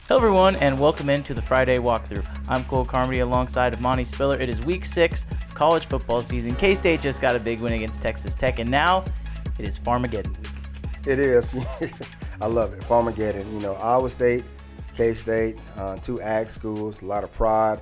Hello everyone, and welcome into the Friday walkthrough. I'm Carmody alongside of Monte Spiller. It is week 6 of college football season. K-State just got a big win against Texas Tech, and now it is Farmageddon week. It is. I love it. Farmageddon. Iowa State, K-State, 2 ag schools, a lot of pride.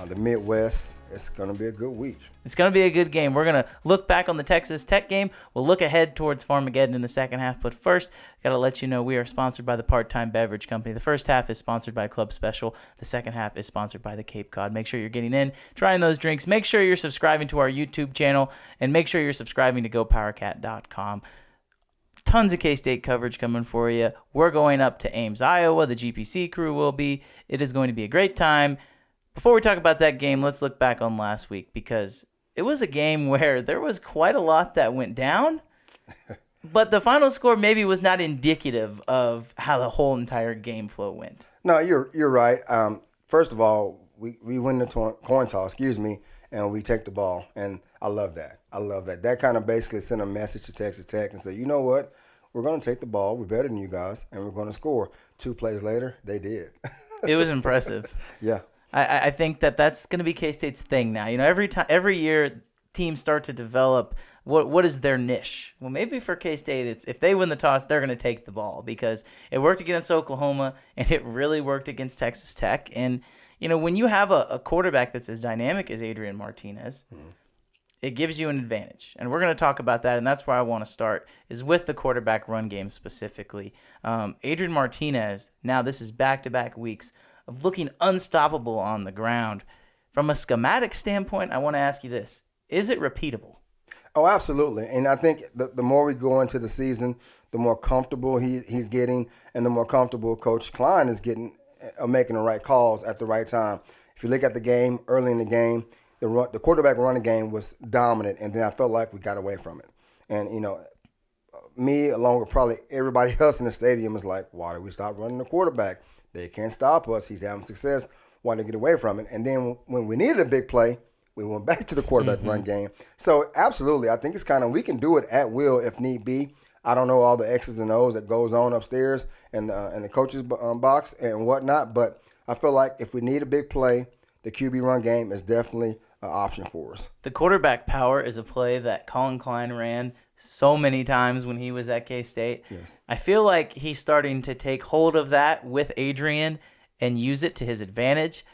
The Midwest. It's going to be a good week. It's going to be a good game. We're going to look back on the Texas Tech game. We'll look ahead towards Farmageddon in the second half. But first, got to let you know we are sponsored by the Part-Time Beverage Company. The first half is sponsored by Club Special. The second half is sponsored by the Cape Cod. Make sure you're getting in, trying those drinks. Make sure you're subscribing to our YouTube channel. And make sure you're subscribing to GoPowerCat.com. Tons of K-State coverage coming for you. We're going up to Ames, Iowa. The GPC crew will be. It is going to be a great time. Before we talk about that game, let's look back on last week because it was a game where there was quite a lot that went down, but the final score maybe was not indicative of how the whole entire game flow went. No, you're right. First of all, we win the coin toss, and we take the ball, and I love that. That kind of basically sent a message to Texas Tech and said, you know what, we're going to take the ball, we're better than you guys, and we're going to score. 2 plays later, they did. It was impressive. Yeah. I think that's going to be K-State's thing now. Every year teams start to develop what is their niche. Well, maybe for K-State, it's if they win the toss, they're going to take the ball because it worked against Oklahoma and it really worked against Texas Tech. And when you have a quarterback that's as dynamic as Adrian Martinez, it gives you an advantage. And we're going to talk about that, and that's where I want to start is with the quarterback run game specifically. Adrian Martinez. Now this is back-to-back weeks of looking unstoppable on the ground. From a schematic standpoint, I want to ask you this. Is it repeatable? Oh, absolutely. And I think the more we go into the season, the more comfortable he's getting and the more comfortable Coach Klein is getting making the right calls at the right time. If you look at the game, early in the game, the quarterback running game was dominant, and then I felt like we got away from it. And, me, along with probably everybody else in the stadium, is like, why did we stop running the quarterback? They can't stop us. He's having success. Why don't get away from it? And then when we needed a big play, we went back to the quarterback run game. So absolutely, I think it's we can do it at will if need be. I don't know all the X's and O's that goes on upstairs and the coach's box and whatnot, but I feel like if we need a big play, the QB run game is definitely an option for us. The quarterback power is a play that Colin Klein ran so many times when he was at K-State. Yes. I feel like he's starting to take hold of that with Adrian and use it to his advantage.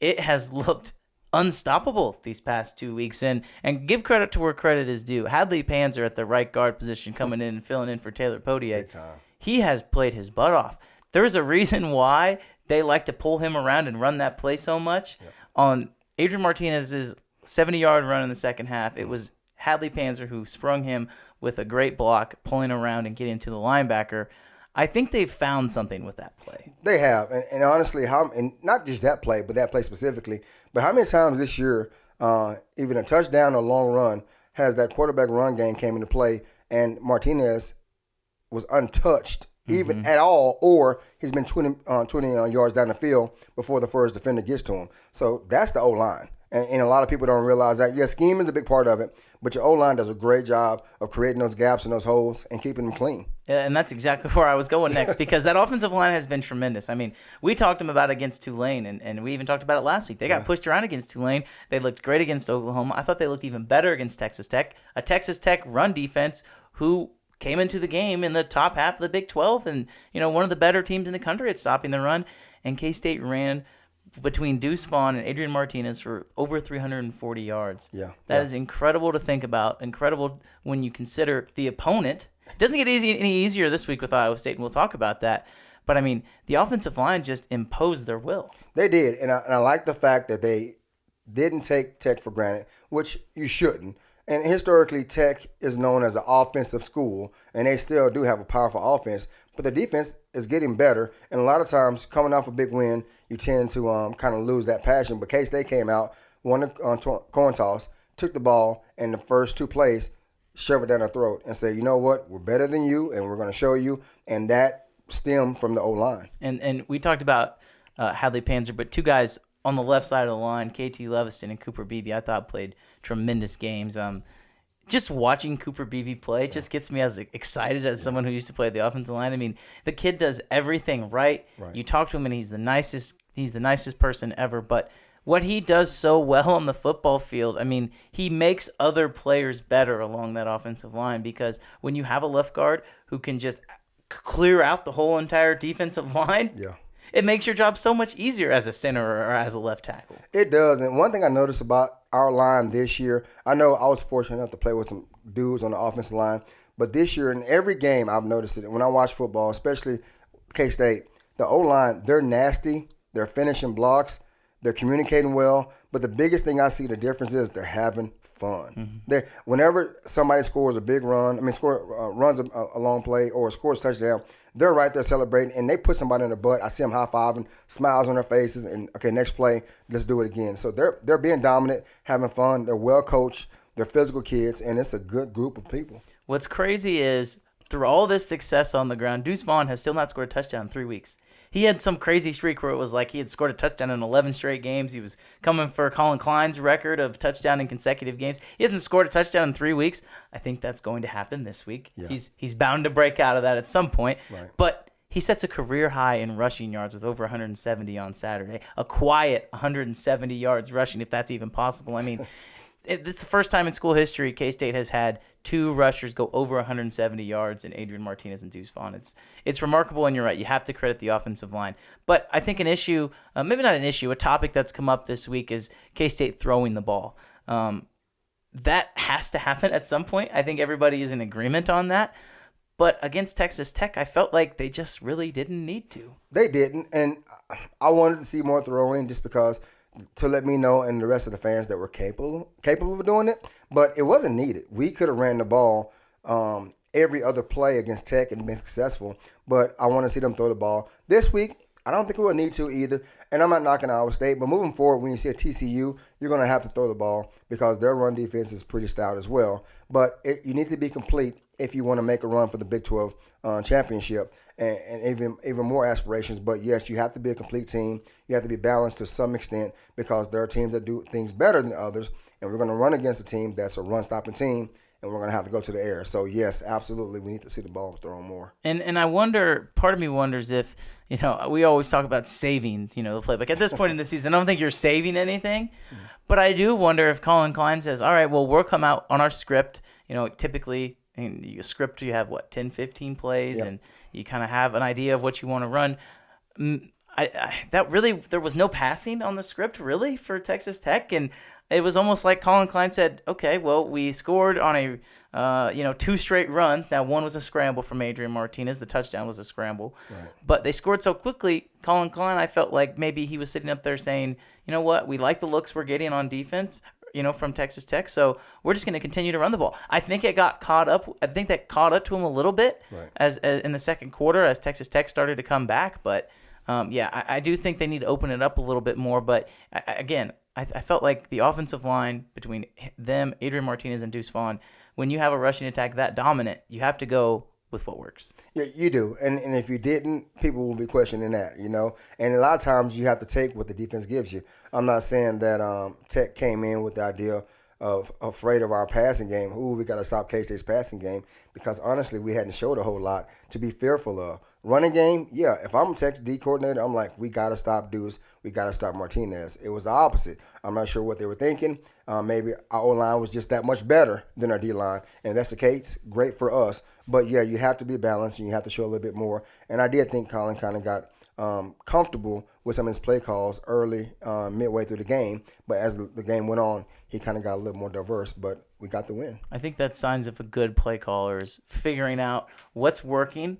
It has looked unstoppable these past 2 weeks. And give credit to where credit is due. Hadley Panzer at the right guard position coming in and filling in for Taylor Potier. He has played his butt off. There's a reason why they like to pull him around and run that play so much. Yep. On Adrian Martinez's 70-yard run in the second half, it was Hadley Panzer who sprung him with a great block, pulling around and getting to the linebacker. I think they've found something with that play. They have. And honestly, and not just that play, but that play specifically, but how many times this year, even a touchdown or long run, has that quarterback run game came into play and Martinez was untouched even at all, or he's been 20 yards down the field before the first defender gets to him. So that's the O-line. And a lot of people don't realize that. Yeah, scheme is a big part of it, but your O-line does a great job of creating those gaps and those holes and keeping them clean. Yeah, and that's exactly where I was going next because that offensive line has been tremendous. I mean, we talked about it against Tulane, and we even talked about it last week. They got pushed around against Tulane. They looked great against Oklahoma. I thought they looked even better against Texas Tech, a Texas Tech run defense who came into the game in the top half of the Big 12 and, one of the better teams in the country at stopping the run. And K-State ran between Deuce Vaughn and Adrian Martinez for over 340 yards. That is incredible to think about, incredible when you consider the opponent. It doesn't get any easier this week with Iowa State, and we'll talk about that. But, I mean, the offensive line just imposed their will. They did, and I like the fact that they didn't take Tech for granted, which you shouldn't. And historically, Tech is known as an offensive school, and they still do have a powerful offense. But the defense is getting better, and a lot of times, coming off a big win, you tend to kind of lose that passion. But K-State came out, won the coin toss, took the ball, and the first 2 plays, shoved it down their throat and said, you know what, we're better than you, and we're going to show you. And that stemmed from the O-line. And we talked about Hadley Panzer, but 2 guys on the left side of the line, KT Leviston and Cooper Beebe, I thought played tremendous games. just watching Cooper Beebe play just gets me as excited as someone who used to play the offensive line. I mean, the kid does everything right. You talk to him and he's the nicest person ever. But what he does so well on the football field, I mean, he makes other players better along that offensive line, because when you have a left guard who can just clear out the whole entire defensive line, it makes your job so much easier as a center or as a left tackle. It does. And one thing I noticed about our line this year, I know I was fortunate enough to play with some dudes on the offensive line, but this year in every game I've noticed it. When I watch football, especially K-State, the O-line, they're nasty. They're finishing blocks. They're communicating well. But the biggest thing I see the difference is they're having fun. Whenever somebody scores a big run, runs a long play or scores a touchdown, they're right there celebrating, and they put somebody in the butt. I see them high-fiving, smiles on their faces, and, okay, next play, let's do it again. So they're being dominant, having fun. They're well-coached. They're physical kids, and it's a good group of people. What's crazy is through all this success on the ground, Deuce Vaughn has still not scored a touchdown in 3 weeks. He had some crazy streak where it was like he had scored a touchdown in 11 straight games. He was coming for Colin Klein's record of touchdown in consecutive games. He hasn't scored a touchdown in 3 weeks. I think that's going to happen this week. Yeah. He's bound to break out of that at some point. Right. But he sets a career high in rushing yards with over 170 on Saturday. A quiet 170 yards rushing, if that's even possible. I mean, this is the first time in school history K-State has had two rushers go over 170 yards in Adrian Martinez and Deuce Vaughn. It's remarkable, and you're right. You have to credit the offensive line. But I think an issue, maybe not an issue, a topic that's come up this week is K-State throwing the ball. That has to happen at some point. I think everybody is in agreement on that. But against Texas Tech, I felt like they just really didn't need to. They didn't, and I wanted to see more throwing just because – to let me know and the rest of the fans that were capable of doing it, but it wasn't needed. We could have ran the ball every other play against Tech and been successful, but I want to see them throw the ball. This week, I don't think we will need to either, and I'm not knocking Iowa State, but moving forward, when you see a TCU, you're going to have to throw the ball because their run defense is pretty stout as well, but you need to be complete if you want to make a run for the Big 12 championship and even more aspirations. But, yes, you have to be a complete team. You have to be balanced to some extent because there are teams that do things better than others, and we're going to run against a team that's a run-stopping team, and we're going to have to go to the air. So, yes, absolutely, we need to see the ball thrown more. And I wonder, part of me wonders if, we always talk about saving, the playbook. At this point in the season, I don't think you're saving anything. Mm-hmm. But I do wonder if Colin Klein says, all right, well, we'll come out on our script, typically – in your script, you have 10, 15 plays, and you kind of have an idea of what you want to run. There was no passing on the script really for Texas Tech, and it was almost like Colin Klein said, okay, well, we scored on a 2 straight runs. Now, one was a scramble from Adrian Martinez. The touchdown was a scramble. Right. But they scored so quickly, Colin Klein, I felt like maybe he was sitting up there saying, you know what, we like the looks we're getting on defense, from Texas Tech, so we're just going to continue to run the ball. I think it got caught up. I think that caught up to him a little bit as in the second quarter as Texas Tech started to come back. But, I do think they need to open it up a little bit more. But, I felt like the offensive line between them, Adrian Martinez, and Deuce Vaughn, when you have a rushing attack that dominant, you have to go with what works. Yeah, you do. And if you didn't, people will be questioning that, And a lot of times you have to take what the defense gives you. I'm not saying that Tech came in with the idea of afraid of our passing game. We got to stop K-State's passing game because, honestly, we hadn't showed a whole lot to be fearful of. Running game, yeah, if I'm a Tech's D coordinator, I'm like, we got to stop Deuce. We got to stop Martinez. It was the opposite. I'm not sure what they were thinking. Maybe our O-line was just that much better than our D-line. And if that's the case, great for us. But, yeah, you have to be balanced and you have to show a little bit more. And I did think Colin kind of got comfortable with some of his play calls early, midway through the game. But as the game went on, he kind of got a little more diverse. But we got the win. I think that's signs of a good play caller is figuring out what's working,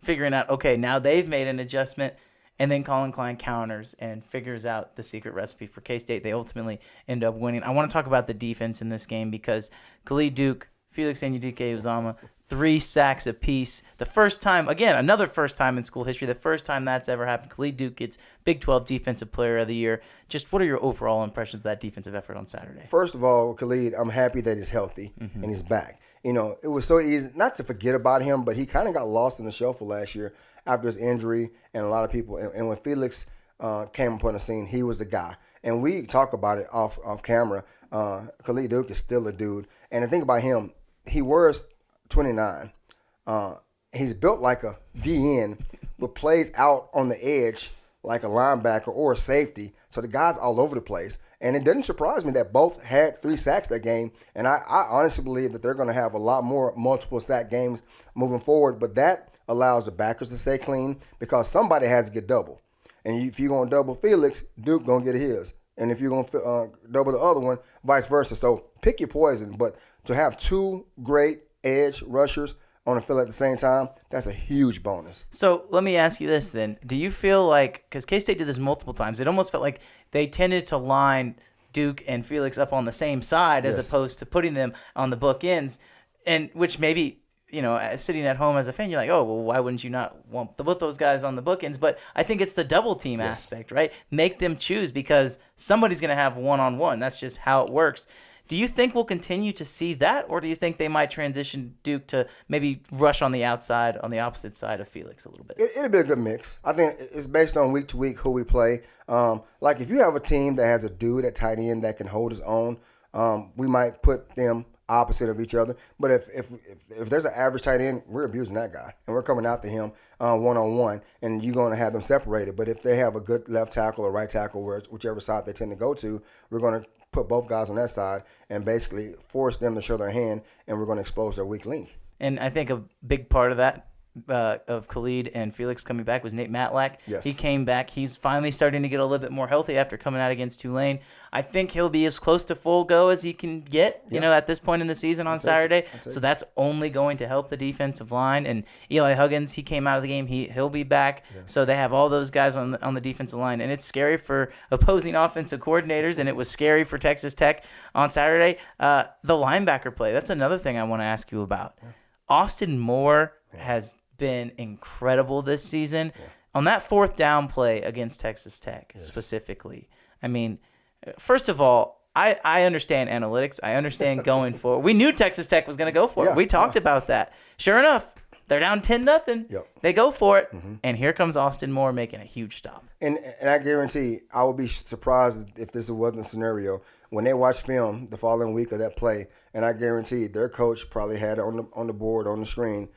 figuring out, okay, now they've made an adjustment, and then Colin Klein counters and figures out the secret recipe for K-State. They ultimately end up winning. I want to talk about the defense in this game because Khalid Duke, Felix Anudike-Uzomah, 3 sacks apiece. The first time, again, another first time in school history, the first time that's ever happened. Khalid Duke gets Big 12 Defensive Player of the Year. Just what are your overall impressions of that defensive effort on Saturday? First of all, Khalid, I'm happy that he's healthy and he's back. It was so easy not to forget about him, but he kind of got lost in the shuffle last year after his injury and a lot of people. And when Felix came upon the scene, he was the guy. And we talk about it off camera. Khalid Duke is still a dude. And the thing about him, he wears 29. He's built like a DN, but plays out on the edge like a linebacker or a safety. So the guy's all over the place. And it didn't surprise me that both had 3 sacks that game. And I honestly believe that they're going to have a lot more multiple sack games moving forward. But that allows the backers to stay clean because somebody has to get double. And if you're going to double Felix, Duke going to get his. And if you're going to double the other one, vice versa. So pick your poison. But to have 2 great edge rushers on the field at the same time, that's a huge bonus. So let me ask you this then. Do you feel like, because K-State did this multiple times, it almost felt like they tended to line Duke and Felix up on the same side as opposed to putting them on the bookends, and which maybe, sitting at home as a fan, you're like, oh, well, why wouldn't you not want both those guys on the bookends? But I think it's the double team aspect, right? Make them choose because somebody's going to have one-on-one. That's just how it works. Do you think we'll continue to see that, or do you think they might transition Duke to maybe rush on the outside, on the opposite side of Felix a little bit? It'll be a good mix. I think it's based on week to week who we play. Like if you have a team that has a dude at tight end that can hold his own, we might put them opposite of each other. But if there's an average tight end, we're abusing that guy, and we're coming after him one-on-one, and you're going to have them separated. But if they have a good left tackle or right tackle, whichever side they tend to go to, we're going to put both guys on that side and basically force them to show their hand, and we're going to expose their weak link. And I think a big part of that, of Khalid and Felix coming back, was Nate Matlack. Yes. He came back. He's finally starting to get a little bit more healthy after coming out against Tulane. I think he'll be as close to full go as he can get, at this point in the season on Saturday. So that's only going to help the defensive line. And Eli Huggins, he came out of the game. He'll be back. Yeah. So they have all those guys on the defensive line. And it's scary for opposing offensive coordinators, and it was scary for Texas Tech on Saturday. The linebacker play, that's another thing I want to ask you about. Yeah. Austin Moore has been incredible this season. Yeah. On that 4th down play against Texas Tech specifically. I mean, first of all, I understand analytics. I understand going for it. We knew Texas Tech was going to go for it. We talked about that. Sure enough, they're down 10-0. Yep. They go for it, and here comes Austin Moore making a huge stop. And I guarantee I would be surprised if this wasn't a scenario when they watch film the following week of that play, and I guarantee their coach probably had it on the board, on the screen,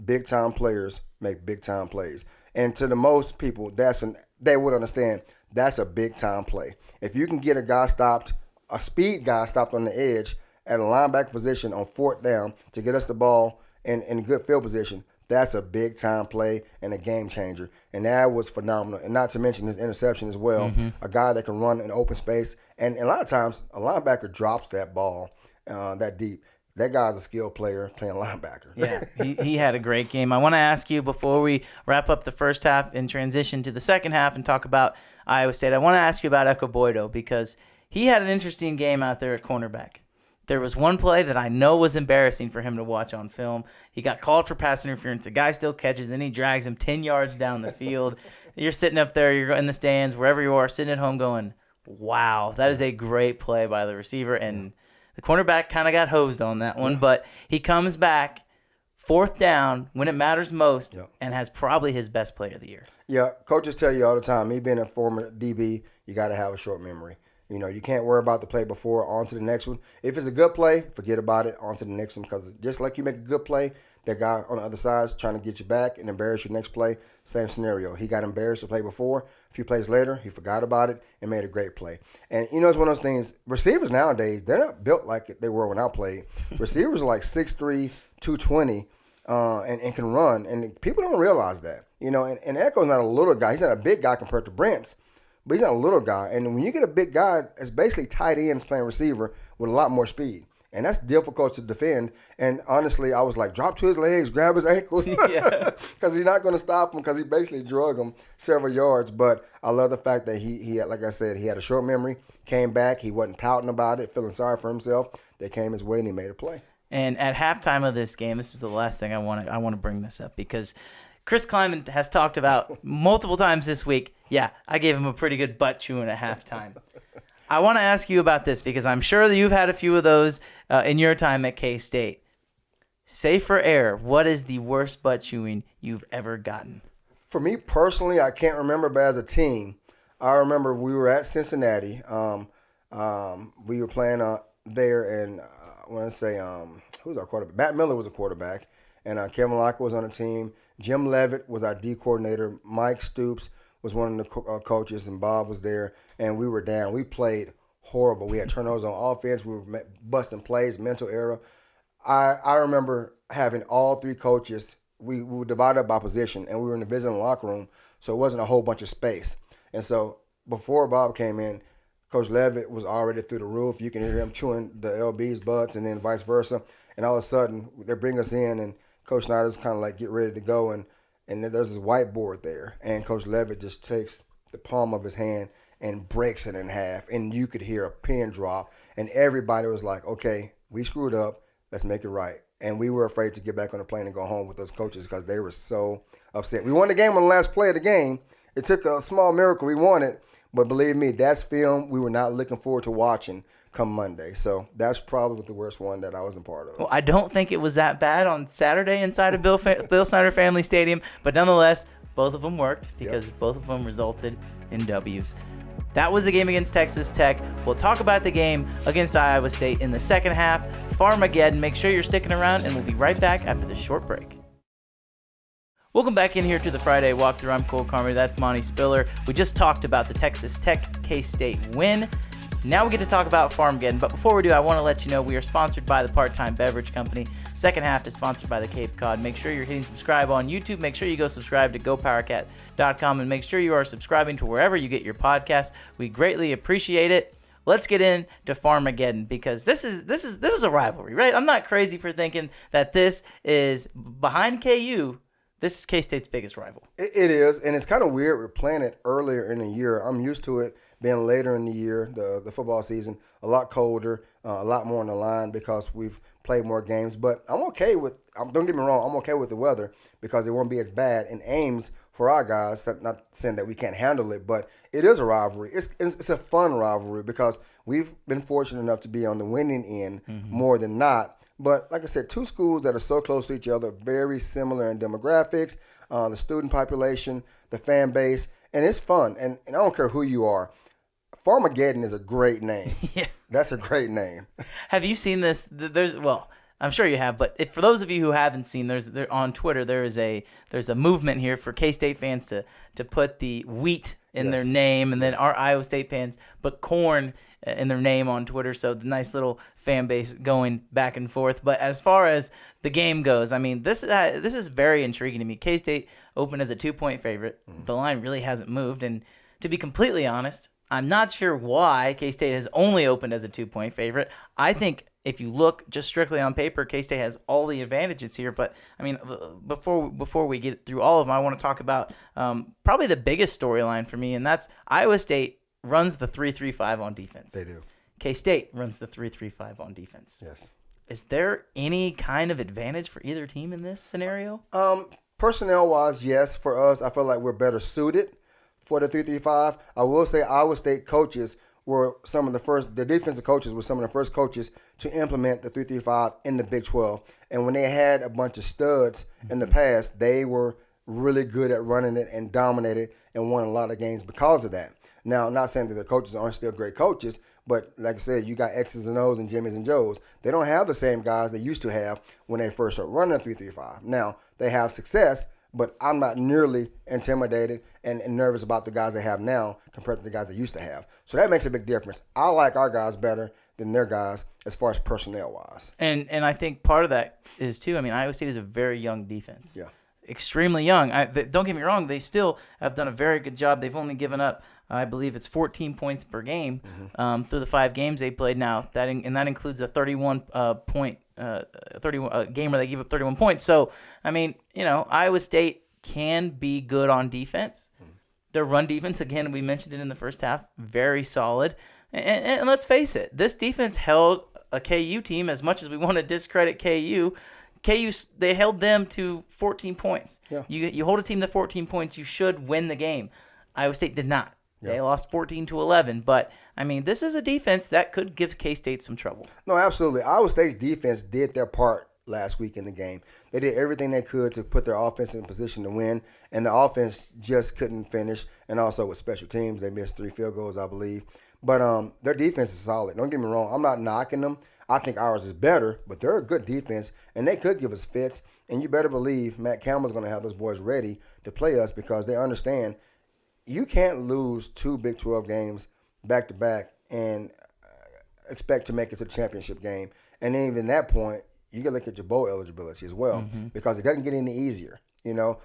big-time players make big-time plays. And to the most people, they would understand that's a big-time play. If you can get a speed guy stopped on the edge at a linebacker position on 4th down to get us the ball in good field position, that's a big-time play and a game changer. And that was phenomenal. And not to mention his interception as well, a guy that can run in open space. And a lot of times, a linebacker drops that ball that deep. That guy's a skilled player playing linebacker. Yeah, he had a great game. I want to ask you, before we wrap up the first half and transition to the second half and talk about Iowa State, I want to ask you about Echo Boydo because he had an interesting game out there at cornerback. There was one play that I know was embarrassing for him to watch on film. He got called for pass interference. The guy still catches, and he drags him 10 yards down the field. You're sitting up there, you're in the stands, wherever you are, sitting at home going, wow, that is a great play by the receiver. And the cornerback kind of got hosed on that one, but he comes back 4th down when it matters most and has probably his best play of the year. Yeah, coaches tell you all the time, me being a former DB, you got to have a short memory. You can't worry about the play before, on to the next one. If it's a good play, forget about it, on to the next one, because just like you make a good play, that guy on the other side is trying to get you back and embarrass you next play, same scenario. He got embarrassed the play before. A few plays later, he forgot about it and made a great play. And, it's one of those things, receivers nowadays, they're not built like they were when I played. Receivers are like 6'3", 220, and can run, and people don't realize that. And Echo's not a little guy. He's not a big guy compared to Brent's. But he's not a little guy. And when you get a big guy, it's basically tight ends playing receiver with a lot more speed. And that's difficult to defend. And honestly, I was like, drop to his legs, grab his ankles. Because he's not going to stop him because he basically drug him several yards. But I love the fact that he had, like I said, he had a short memory, came back. He wasn't pouting about it, feeling sorry for himself. They came his way and he made a play. And at halftime of this game, this is the last thing I want to bring this up because Chris Kleiman has talked about multiple times this week, I gave him a pretty good butt chewing at halftime. I want to ask you about this because I'm sure that you've had a few of those in your time at K-State. Say for error, what is the worst butt chewing you've ever gotten? For me personally, I can't remember, but as a team, I remember we were at Cincinnati. We were playing there, and I want to say who's our quarterback? Matt Miller was a quarterback, and Kevin Locker was on the team. Jim Levitt was our D coordinator. Mike Stoops was one of the coaches, and Bob was there. And we were down. We played horrible. We had turnovers on offense. We were busting plays, mental error. I remember having all three coaches. We were divided up by position, and we were in the visiting locker room, so it wasn't a whole bunch of space. And so before Bob came in, Coach Levitt was already through the roof. You can hear him chewing the LB's butts, and then vice versa. And all of a sudden, they bring us in, and Coach Snyder's kind of like, get ready to go. And there's this whiteboard there, and Coach Levitt just takes the palm of his hand and breaks it in half. And you could hear a pin drop, and everybody was like, okay, we screwed up. Let's make it right. And we were afraid to get back on the plane and go home with those coaches because they were so upset. We won the game on the last play of the game. It took a small miracle. We won it. But believe me, that's film we were not looking forward to watching come Monday. So that's probably the worst one that I wasn't part of. Well, I don't think it was that bad on Saturday inside of Bill Snyder Family Stadium. But nonetheless, both of them worked because both of them resulted in W's. That was the game against Texas Tech. We'll talk about the game against Iowa State in the second half. Farmageddon. Make sure you're sticking around, and we'll be right back after this short break. Welcome back in here to the Friday Walkthrough. I'm Cole Carmody. That's Monte Spiller. We just talked about the Texas Tech K-State win. Now we get to talk about Farmageddon. But before we do, I want to let you know we are sponsored by the Part-Time Beverage Company. Second half is sponsored by the Cape Cod. Make sure you're hitting subscribe on YouTube. Make sure you go subscribe to GoPowerCat.com, and make sure you are subscribing to wherever you get your podcast. We greatly appreciate it. Let's get into Farmageddon because this is a rivalry, right? I'm not crazy for thinking that this is behind KU. This is K-State's biggest rival. It is, and it's kind of weird. We're playing it earlier in the year. I'm used to it being later in the year, the football season, a lot colder, a lot more on the line because we've played more games. But I'm okay with, don't get me wrong, I'm okay with the weather because it won't be as bad in Ames for our guys. Not saying that we can't handle it, but it is a rivalry. It's a fun rivalry because we've been fortunate enough to be on the winning end more than not. But like I said, two schools that are so close to each other, very similar in demographics, the student population, the fan base, and it's fun. And I don't care who you are. Farmageddon is a great name. Yeah. That's a great name. Have you seen this? Well, I'm sure you have, but for those of you who haven't seen, there on Twitter there's a movement here for K-State fans to put the wheat in their name, and then our Iowa State fans put corn in their name on Twitter. So the nice little fan base going back and forth. But as far as the game goes, I mean, this is very intriguing to me. K-State opened as a 2-point favorite. The line really hasn't moved, and to be completely honest, I'm not sure why K-State has only opened as a 2-point favorite. I think if you look just strictly on paper, K-State has all the advantages here. But, I mean, before we get through all of them, I want to talk about probably the biggest storyline for me, and that's Iowa State runs the 3-3-5 on defense. They do. K-State runs the 3-3-5 on defense. Yes. Is there any kind of advantage for either team in this scenario? Personnel-wise, yes. For us, I feel like we're better suited for the 3-3-5. I will say Iowa State coaches were some of the first, the defensive coaches were some of the first coaches to implement the 3-3-5 in the Big 12. And when they had a bunch of studs in the past, they were really good at running it and dominated and won a lot of games because of that. Now, I'm not saying that the coaches aren't still great coaches, but like I said, you got X's and O's and Jimmys and Joes. They don't have the same guys they used to have when they first started running a 3-3-5. Now, they have success, but I'm not nearly intimidated and nervous about the guys they have now compared to the guys they used to have. So that makes a big difference. I like our guys better than their guys as far as personnel-wise. And I think part of that is, too, I mean, Iowa State is a very young defense. Yeah. Extremely young. Don't get me wrong, they still have done a very good job. They've only given up, I believe it's 14 points per game through the 5 games they played now. That includes a 31 point game where they gave up 31 points. So, I mean, Iowa State can be good on defense. Their run defense, again, we mentioned it in the first half, very solid. And let's face it, this defense held a KU team, as much as we want to discredit KU, they held them to 14 points. Yeah. You hold a team to 14 points, you should win the game. Iowa State did not. Yeah. They lost 14-11. But, I mean, this is a defense that could give K-State some trouble. No, absolutely. Iowa State's defense did their part last week in the game. They did everything they could to put their offense in position to win, and the offense just couldn't finish. And also with special teams, they missed 3 field goals, I believe. But their defense is solid. Don't get me wrong. I'm not knocking them. I think ours is better, but they're a good defense, and they could give us fits. And you better believe Matt Campbell's going to have those boys ready to play us because they understand you can't lose 2 Big 12 games back-to-back and expect to make it to the championship game. And then even at that point, you got to look at your bowl eligibility as well because it doesn't get any easier. You know,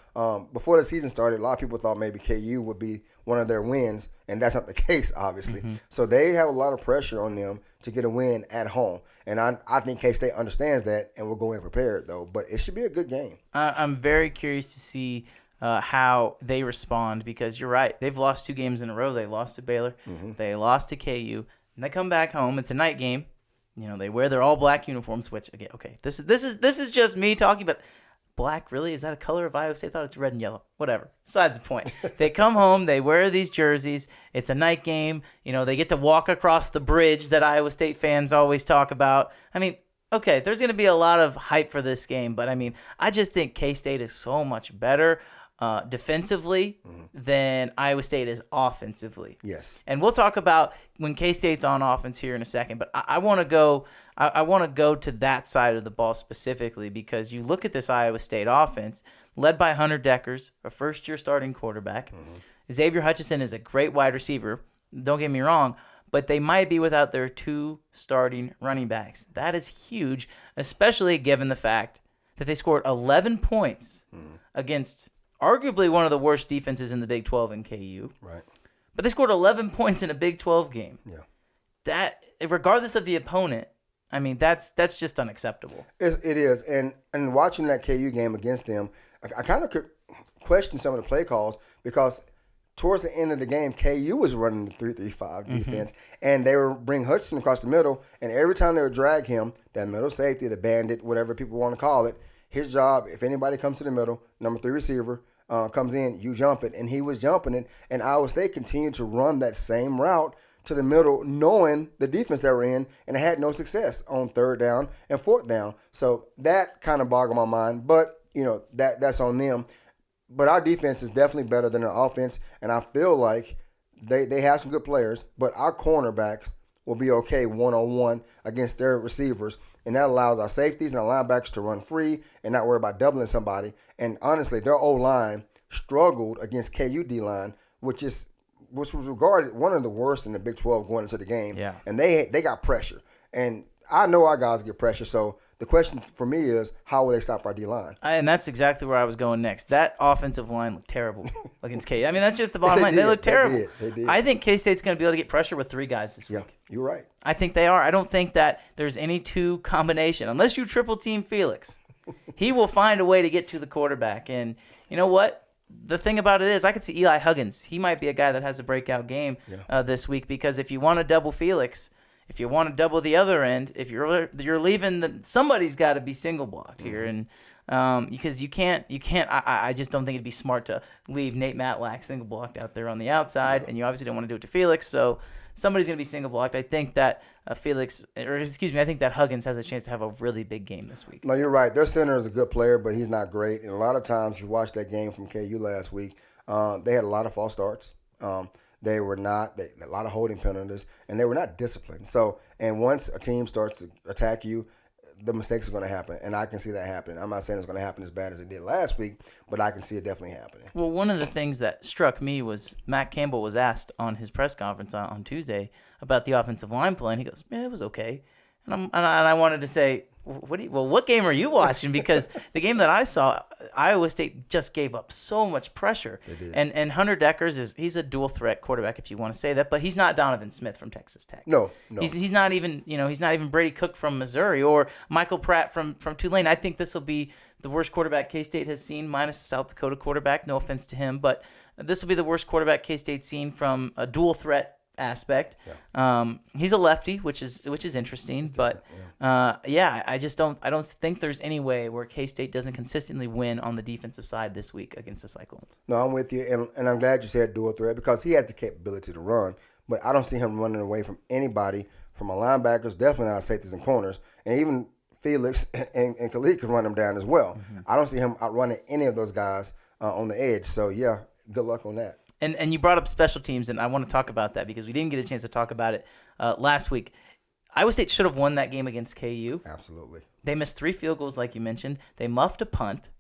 before the season started, a lot of people thought maybe KU would be one of their wins, and that's not the case, obviously. So they have a lot of pressure on them to get a win at home. And I think K-State understands that and will go in prepared, though. But it should be a good game. I'm very curious to see how they respond because you're right. They've lost 2 games in a row. They lost to Baylor. They lost to KU. And they come back home. It's a night game. You know, they wear their all-black uniforms, which, okay, this is just me talking, but black, really? Is that a color of Iowa State? I thought it's red and yellow. Whatever. Besides the point. They come home. They wear these jerseys. It's a night game. You know, they get to walk across the bridge that Iowa State fans always talk about. I mean, okay, there's going to be a lot of hype for this game, but, I mean, I just think K-State is so much better defensively than Iowa State is offensively. Yes. And we'll talk about when K-State's on offense here in a second, but I want to go to that side of the ball specifically because you look at this Iowa State offense led by Hunter Deckers, a first-year starting quarterback. Xavier Hutchinson is a great wide receiver. Don't get me wrong, but they might be without their 2 starting running backs. That is huge, especially given the fact that they scored 11 points against arguably one of the worst defenses in the Big 12 in KU. Right. But they scored 11 points in a Big 12 game. Yeah. That, regardless of the opponent, I mean, that's just unacceptable. It is. And watching that KU game against them, I kind of could question some of the play calls because towards the end of the game, KU was running the 3-3-5 defense, and they were bring Hutchinson across the middle, and every time they would drag him, that middle safety, the bandit, whatever people want to call it, his job, if anybody comes to the middle, number 3 receiver, comes in, you jump it. And he was jumping it. And Iowa State continued to run that same route to the middle, knowing the defense they were in, and it had no success on 3rd down and 4th down. So that kind of boggled my mind. But, you know, that's on them. But our defense is definitely better than our offense. And I feel like they have some good players, but our cornerbacks will be okay one-on-one against their receivers. And that allows our safeties and our linebackers to run free and not worry about doubling somebody. And honestly, their O-line struggled against KU D-line, which was regarded one of the worst in the Big 12 going into the game. Yeah. And they got pressure. And I know our guys get pressure. So the question for me is, how will they stop our D-line? And that's exactly where I was going next. That offensive line looked terrible against KU. I mean, that's just the bottom line. They look terrible. They did. I think K-State's going to be able to get pressure with 3 guys this week. You're right. I think they are. I don't think that there's any 2 combination. Unless you triple team Felix, he will find a way to get to the quarterback. And you know what? The thing about it is I could see Eli Huggins. He might be a guy that has a breakout game this week because if you want to double Felix, if you want to double the other end, if you're leaving somebody's got to be single blocked here, and because you can't. I just don't think it'd be smart to leave Nate Matlack single blocked out there on the outside, and you obviously don't want to do it to Felix. So somebody's going to be single blocked. I think that I think that Huggins has a chance to have a really big game this week. No, you're right. Their center is a good player, but he's not great. And a lot of times, you watched that game from KU last week. They had a lot of false starts. They were not a lot of holding penalties, and they were not disciplined. So, and once a team starts to attack you, the mistakes are going to happen, and I can see that happening. I'm not saying it's going to happen as bad as it did last week, but I can see it definitely happening. Well, one of the things that struck me was Matt Campbell was asked on his press conference on Tuesday about the offensive line play, and he goes, "Yeah, it was okay." And I wanted to say, what game are you watching? Because the game that I saw, Iowa State just gave up so much pressure. They did. And Hunter Deckers he's a dual threat quarterback, if you want to say that, but he's not Donovan Smith from Texas Tech. No. He's not even Brady Cook from Missouri or Michael Pratt from Tulane. I think this will be the worst quarterback K-State has seen, minus the South Dakota quarterback. No offense to him, but this will be the worst quarterback K-State's seen from a dual threat aspect. He's a lefty, which is interesting, but I don't think there's any way where K-State doesn't consistently win on the defensive side this week against the Cyclones. No, I'm with you, and I'm glad you said dual threat because he has the capability to run, but I don't see him running away from anybody, from our linebackers, definitely not our safeties and corners, and even Felix and Khalid can run him down as well. I don't see him outrunning any of those guys on the edge. So, yeah, good luck on that. And you brought up special teams, and I want to talk about that because we didn't get a chance to talk about it last week. Iowa State should have won that game against KU. Absolutely. They missed 3 field goals, like you mentioned. They muffed a punt.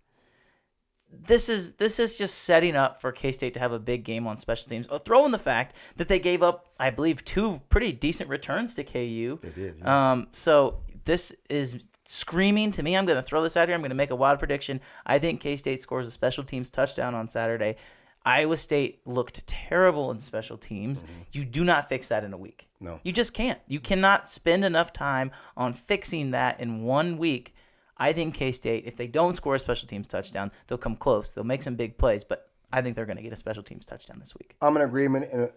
This is just setting up for K-State to have a big game on special teams. Throw in the fact that they gave up, I believe, 2 pretty decent returns to KU. They did. Yeah. So this is screaming to me. I'm going to throw this out here. I'm going to make a wild prediction. I think K-State scores a special teams touchdown on Saturday. Iowa State looked terrible in special teams. You do not fix that in a week. No. You just can't. You cannot spend enough time on fixing that in 1 week. I think K-State, if they don't score a special teams touchdown, they'll come close. They'll make some big plays, but I think they're going to get a special teams touchdown this week. I'm in agreement, and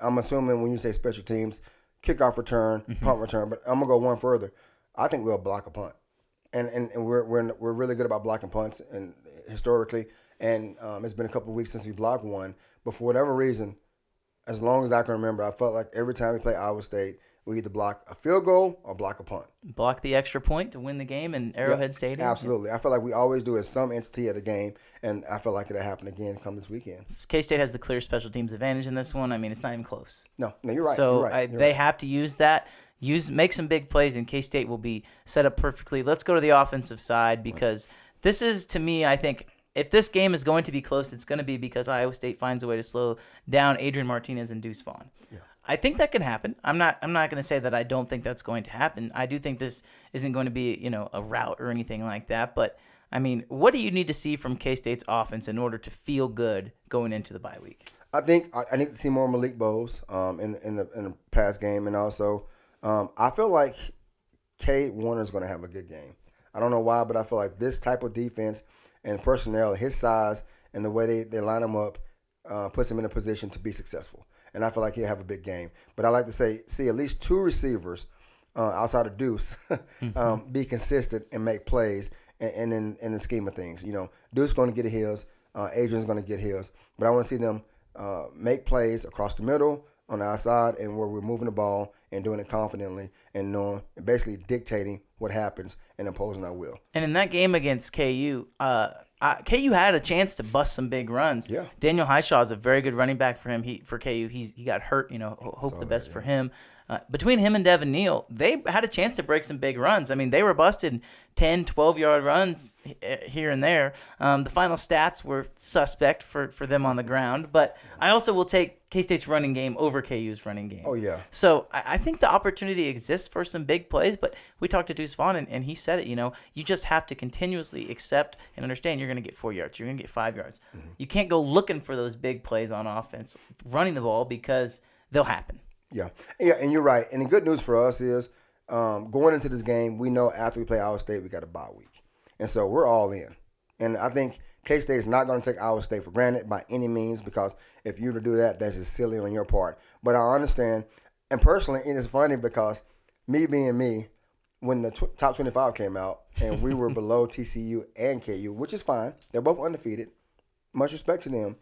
I'm assuming when you say special teams, kickoff return, punt return, but I'm gonna go one further. I think we'll block a punt, and we're really good about blocking punts, and historically. And it's been a couple of weeks since we blocked one. But for whatever reason, as long as I can remember, I felt like every time we play Iowa State, we either block a field goal or block a punt. Block the extra point to win the game in Arrowhead Stadium? Absolutely. I feel like we always do as some entity of the game, and I feel like it'll happen again come this weekend. K-State has the clear special teams advantage in this one. I mean, it's not even close. No, you're right. So you're right. They have to use that. Make some big plays, and K-State will be set up perfectly. Let's go to the offensive side because this is, to me, I think, if this game is going to be close, it's going to be because Iowa State finds a way to slow down Adrian Martinez and Deuce Vaughn. Yeah. I think that can happen. I'm not going to say that I don't think that's going to happen. I do think this isn't going to be, a rout or anything like that. But I mean, what do you need to see from K-State's offense in order to feel good going into the bye week? I think I need to see more Malik Bowes in the past game, and also I feel like Cade Warner is going to have a good game. I don't know why, but I feel like this type of defense and personnel, his size, and the way they line him up puts him in a position to be successful. And I feel like he'll have a big game. But I like to see at least 2 receivers outside of Deuce be consistent and make plays and in the scheme of things. Deuce is going to get his, Adrian's going to get his. But I want to see them make plays across the middle, on the outside, and where we're moving the ball and doing it confidently and knowing and basically dictating what happens and imposing our will. And in that game against KU, KU had a chance to bust some big runs. Yeah. Daniel Highshaw is a very good running back for him. For KU, he got hurt. Hope the best for him. Between him and Devin Neal, they had a chance to break some big runs. I mean, they were busted 10, 12-yard runs here and there. The final stats were suspect for them on the ground. But I also will take K-State's running game over KU's running game. Oh, yeah. So I think the opportunity exists for some big plays. But we talked to Deuce Vaughn, and he said it, you just have to continuously accept and understand you're going to get 4 yards. You're going to get 5 yards. Mm-hmm. You can't go looking for those big plays on offense, running the ball, because they'll happen. Yeah, and you're right. And the good news for us is going into this game, we know after we play Iowa State, we got a bye week. And so we're all in. And I think K-State is not going to take Iowa State for granted by any means, because if you were to do that, that's just silly on your part. But I understand. And personally, it is funny because me being me, when the top 25 came out and we were below TCU and KU, which is fine. They're both undefeated. Much respect to them.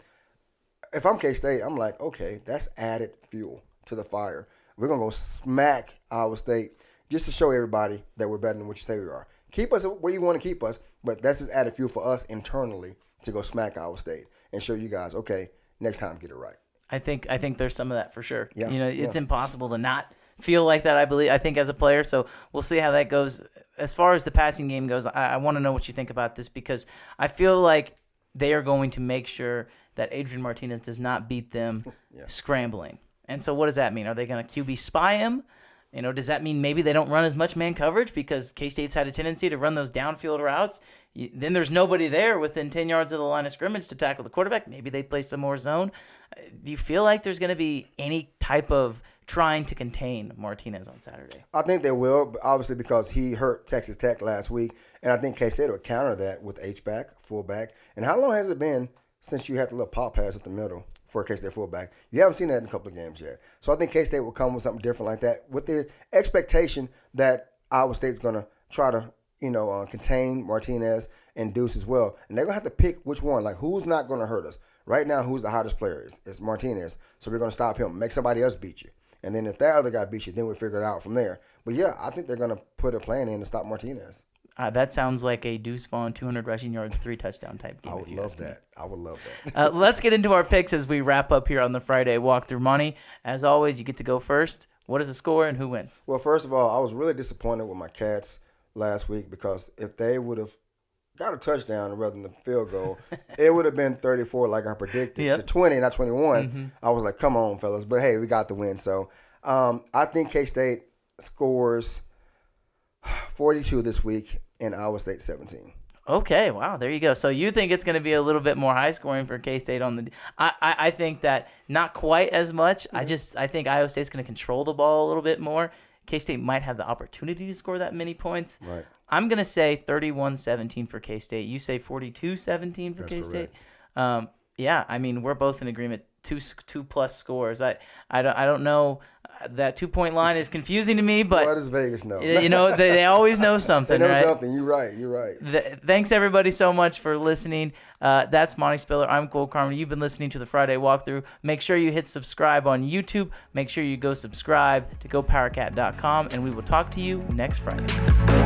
If I'm K-State, I'm like, okay, that's added fuel to the fire. We're going to go smack Iowa State just to show everybody that we're better than what you say we are. Keep us where you want to keep us, but that's just added fuel for us internally to go smack Iowa State and show you guys, okay, next time get it right. I think there's some of that for sure. Yeah, it's impossible to not feel like that, I think, as a player. So we'll see how that goes. As far as the passing game goes, I want to know what you think about this, because I feel like they are going to make sure that Adrian Martinez does not beat them scrambling. And so what does that mean? Are they going to QB spy him? Does that mean maybe they don't run as much man coverage because K-State's had a tendency to run those downfield routes? Then there's nobody there within 10 yards of the line of scrimmage to tackle the quarterback. Maybe they play some more zone. Do you feel like there's going to be any type of trying to contain Martinez on Saturday? I think they will, obviously, because he hurt Texas Tech last week. And I think K-State will counter that with H-back, fullback. And how long has it been since you had the little pop pass at the middle for a K-State fullback? You haven't seen that in a couple of games yet. So I think K-State will come with something different like that, with the expectation that Iowa State's going to try to, contain Martinez and Deuce as well. And they're going to have to pick which one. Like, who's not going to hurt us? Right now, who's the hottest player? It's Martinez. So we're going to stop him. Make somebody else beat you. And then if that other guy beats you, then we figure it out from there. But yeah, I think they're going to put a plan in to stop Martinez. That sounds like a Deuce Vaughn 200 rushing yards, 3 touchdown type game. I would love that. Let's get into our picks as we wrap up here on the Friday walkthrough. Money, as always, you get to go first. What is the score and who wins? Well, first of all, I was really disappointed with my Cats last week because if they would have got a touchdown rather than the field goal, it would have been 34 like I predicted. Yep. The 20, not 21. I was like, come on, fellas. But, hey, we got the win. So I think K-State scores 42 this week and Iowa State 17. Okay, wow, there you go. So you think it's going to be a little bit more high scoring for K-State on the I think that not quite as much. I think Iowa State's going to control the ball a little bit more. K-State might have the opportunity to score that many points. Right. I'm going to say 31-17 for K-State. You say 42-17 for That's K-State. Yeah, I mean, we're both in agreement. Two plus scores. I don't know. That 2-point line is confusing to me, but what does Vegas know? You know, they always know something. They know right? something. You're right. Thanks everybody so much for listening. That's Monte Spiller. I'm Cole Carmody. You've been listening to the Friday Walkthrough. Make sure you hit subscribe on YouTube. Make sure you go subscribe to GoPowerCat.com, and we will talk to you next Friday.